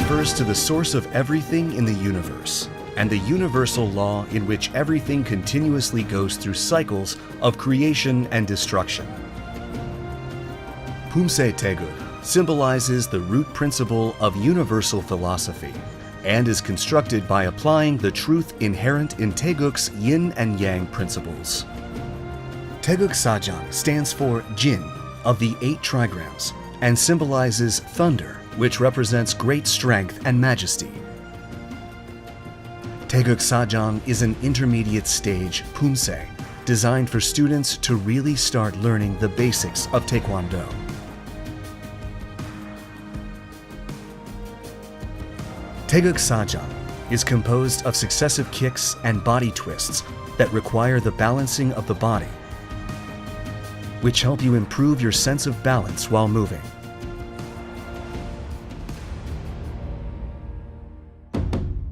refers to the source of everything in the universe and the universal law in which everything continuously goes through cycles of creation and destruction. POOMSAE TAEGEUK symbolizes the root principle of universal philosophy and is constructed by applying the truth inherent in Taegeuk's yin and yang principles. Taegeuk SAM-JANG stands for Jin of the 8 trigrams and symbolizes thunder, which represents great strength and majesty. Taegeuk SAM-JANG is an intermediate stage POOMSAE designed for students to really start learning the basics of Taekwondo. Taegeuk SAM-JANG is composed of successive kicks and body twists that require the balancing of the body, which help you improve your sense of balance while moving.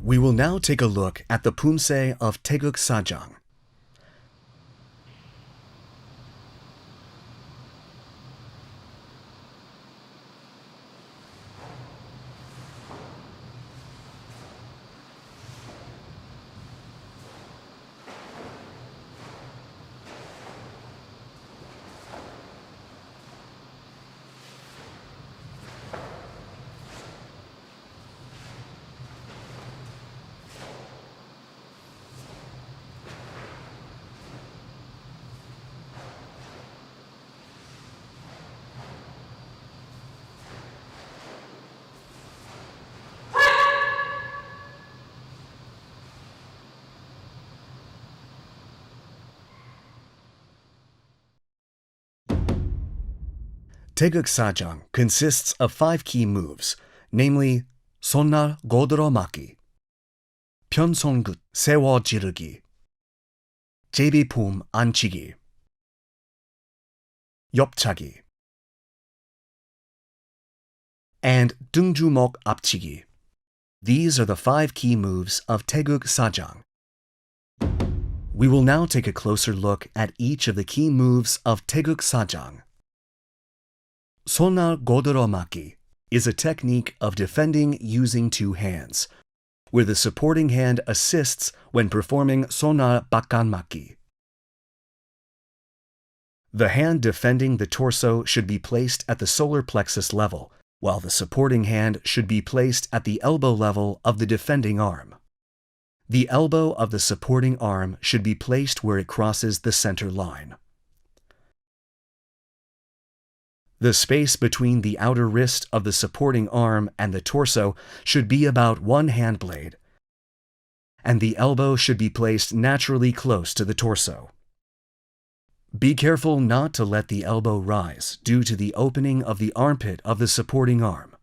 We will now take a look at the POOMSAE of Taegeuk SAM-JANG. Taegeuk SAM-JANG consists of 5 key moves, namely 손날 고들어맞기, 편손끝 세워 지르기, 제비품 안치기, 옆차기, and 등주먹 앞치기. These are the 5 key moves of Taegeuk SAM-JANG. We will now take a closer look at each of the key moves of Taegeuk SAM-JANG. 손날 고들어맞기 is a technique of defending using 2 hands, where the supporting hand assists when performing 손날 바깥맞기. The hand defending the torso should be placed at the solar plexus level, while the supporting hand should be placed at the elbow level of the defending arm. The elbow of the supporting arm should be placed where it crosses the center line. The space between the outer wrist of the supporting arm and the torso should be about 1 hand blade, and the elbow should be placed naturally close to the torso. Be careful not to let the elbow rise due to the opening of the armpit of the supporting arm.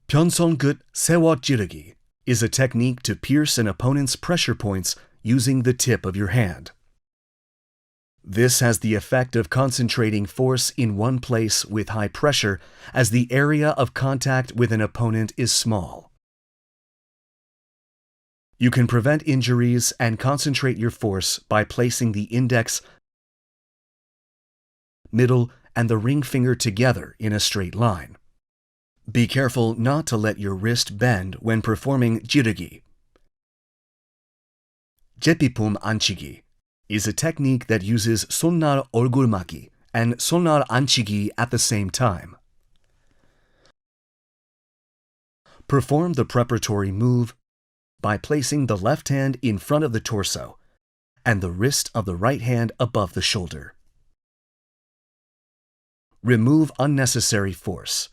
편손끝 세워 지르기 is a technique to pierce an opponent's pressure points using the tip of your hand. This has the effect of concentrating force in one place with high pressure as the area of contact with an opponent is small. You can prevent injuries and concentrate your force by placing the index, middle, and the ring finger together in a straight line. Be careful not to let your wrist bend when performing jirugi. 제비품 안치기 is a technique that uses 손날 얼굴맞기 and 손날 안치기 at the same time. Perform the preparatory move by placing the left hand in front of the torso and the wrist of the right hand above the shoulder. Remove unnecessary force.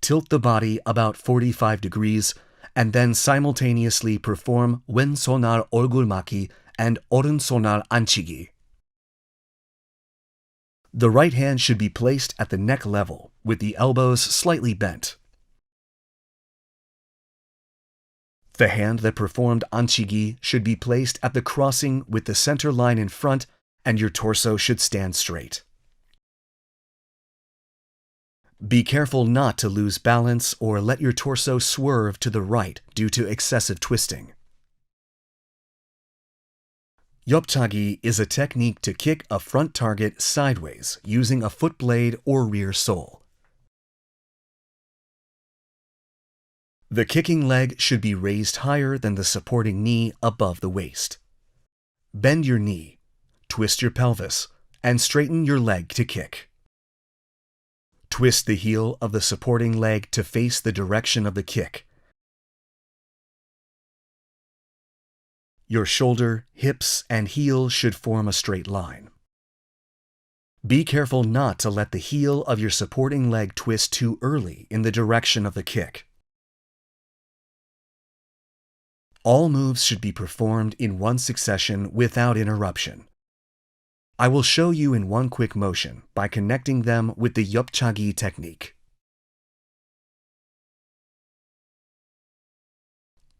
Tilt the body about 45 degrees and then simultaneously perform 왼손날 얼굴맞기 and 오른손날 안치기. The right hand should be placed at the neck level, with the elbows slightly bent. The hand that performed anchigi should be placed at the crossing with the center line in front, and your torso should stand straight. Be careful not to lose balance or let your torso swerve to the right due to excessive twisting. 옆차기 is a technique to kick a front target sideways using a foot blade or rear sole. The kicking leg should be raised higher than the supporting knee above the waist. Bend your knee, twist your pelvis, and straighten your leg to kick. Twist the heel of the supporting leg to face the direction of the kick. Your shoulder, hips, and heel should form a straight line. Be careful not to let the heel of your supporting leg twist too early in the direction of the kick. All moves should be performed in one succession without interruption. I will show you in one quick motion by connecting them with the 옆차기 technique.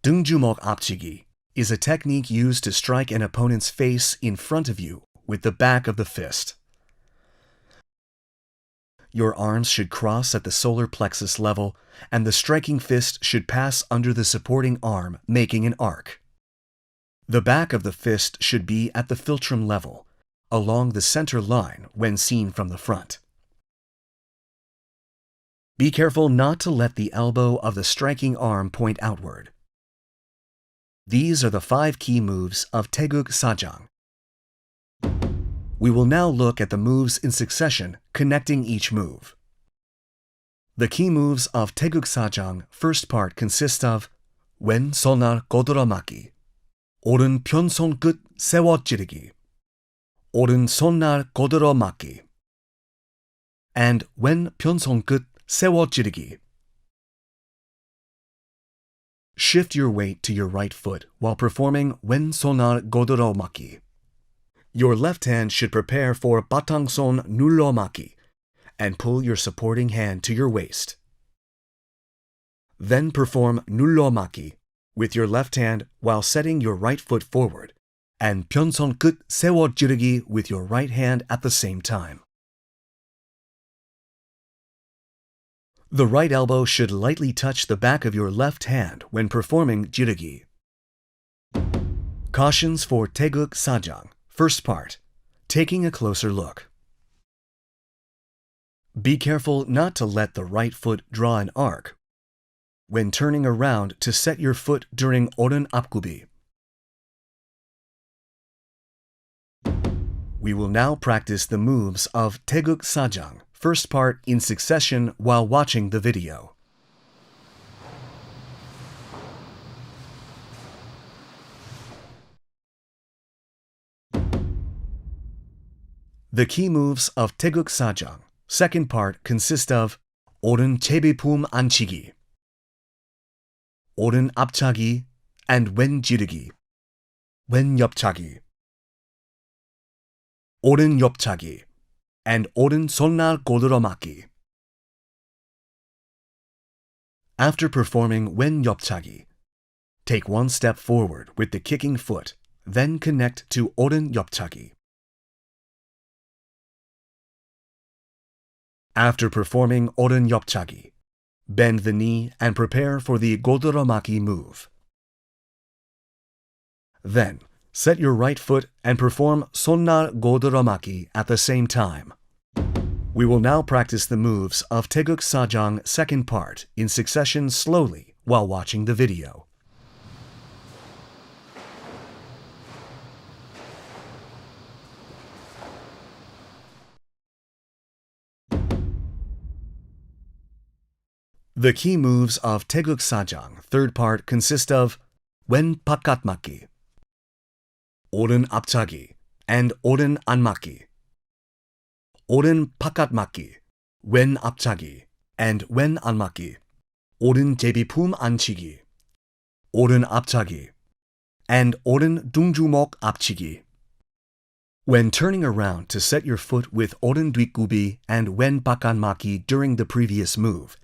등주먹 앞치기 is a technique used to strike an opponent's face in front of you with the back of the fist. Your arms should cross at the solar plexus level, and the striking fist should pass under the supporting arm, making an arc. The back of the fist should be at the philtrum level, along the center line when seen from the front. Be careful not to let the elbow of the striking arm point outward. These are the 5 key moves of TAEGEUK SAM-JANG. We will now look at the moves in succession, connecting each move. The key moves of TAEGEUK SAM-JANG first part consist of 왼 손날 거들어맞기, 오른 편손 끝 세워 찌르기, 오른 손날 거들어맞기, and 왼 편손 끝 세워 찌르기. Shift your weight to your right foot while performing 왼 손날 거들어맞기. Your left hand should prepare for 바탕손 눌러맞기 and pull your supporting hand to your waist. Then perform 눌러맞기 with your left hand while setting your right foot forward, and 편손 끝 세워 찌르기 with your right hand at the same time. The right elbow should lightly touch the back of your left hand when performing 찌르기. Cautions for TAEGEUK SAM-JANG. First part, taking a closer look. Be careful not to let the right foot draw an arc when turning around to set your foot during 오른 앞굽이. We will now practice the moves of TAEGEUK SAM-JANG, first part in succession while watching the video. The key moves of TAEGEUK SAM-JANG, second part, consist of 오른 제비품 안치기, 오른 앞차기, and 왼 지르기, 왼 옆차기, 오른 옆차기, and 오른 손날 거들어맞기. After performing 왼 옆차기, take one step forward with the kicking foot, then connect to 오른 옆차기. After performing 오른 옆차기, bend the knee and prepare for the 거들어맞기 move. Then, set your right foot and perform 손날 거들어맞기 at the same time. We will now practice the moves of TAEGEUK SAM-JANG second part in succession slowly while watching the video. The key moves of TAEGEUK SAM-JANG third part consist of 왼 바깥 맞기, 오른 앞차기, and 오른 안 맞기, 오른 바깥 맞기, 왼 앞차기, and 왼 안 맞기, 오른 제비품 안치기, 오른 앞차기, and 오른 등주먹 앞치기. When turning around to set your foot with 오른 뒷굽이 and 왼 바깥 맞기 during the previous move,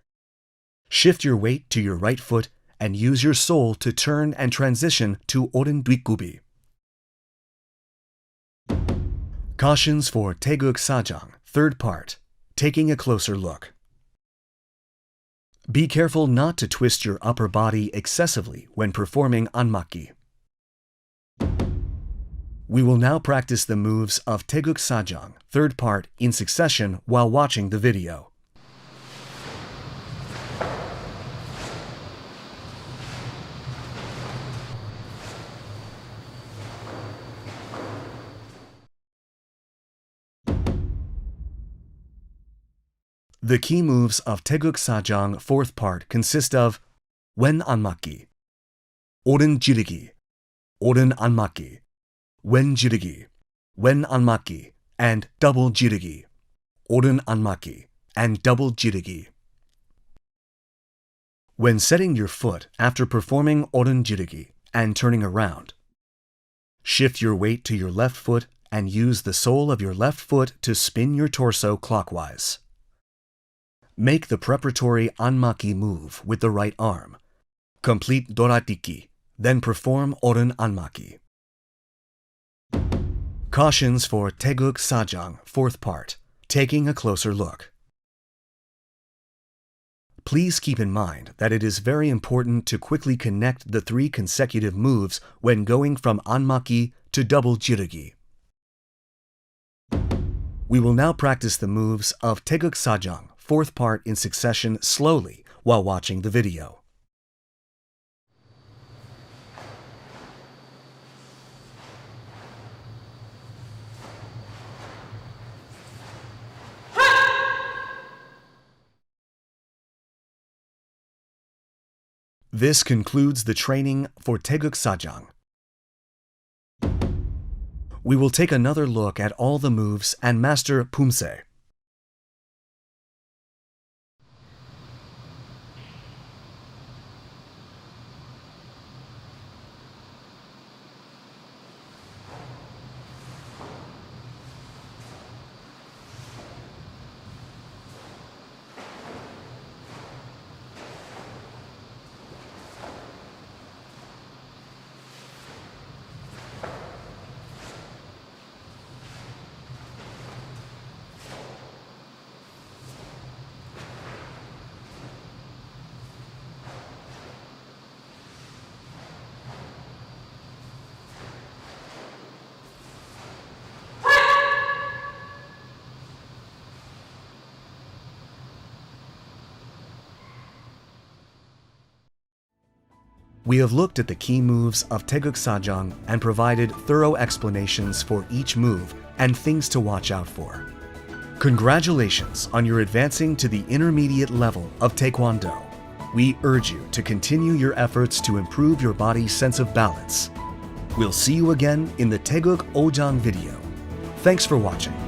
shift your weight to your right foot and use your sole to turn and transition to 오른 뒷굽이. Cautions for TAEGEUK SAM-JANG, third part, taking a closer look. Be careful not to twist your upper body excessively when performing 안맞기. We will now practice the moves of TAEGEUK SAM-JANG, third part, in succession while watching the video. The key moves of Taeguk SAM-JANG 4th part consist of wen anmaki, oren jirigi, oren anmaki, wen jirigi, wen anmaki, and double jirigi, oren anmaki, and double jirigi. When setting your foot after performing oren jirigi and turning around, shift your weight to your left foot and use the sole of your left foot to spin your torso clockwise. Make the preparatory anmaki move with the right arm. Complete doratiki, then perform oren anmaki. Cautions for Taeguk SAM-JANG 4th part. Taking a closer look. Please keep in mind that it is very important to quickly connect the 3 consecutive moves when going from anmaki to double jirigi. We will now practice the moves of Taeguk SAM-JANG 4th part in succession slowly while watching the video. This concludes the training for Taeguk SAM-JANG. We will take another look at all the moves and master POOMSAE. We have looked at the key moves of Taeguk SAM-JANG and provided thorough explanations for each move and things to watch out for. Congratulations on your advancing to the intermediate level of Taekwondo. We urge you to continue your efforts to improve your body's sense of balance. We'll see you again in the Taeguk SAM-JANG video. Thanks for watching.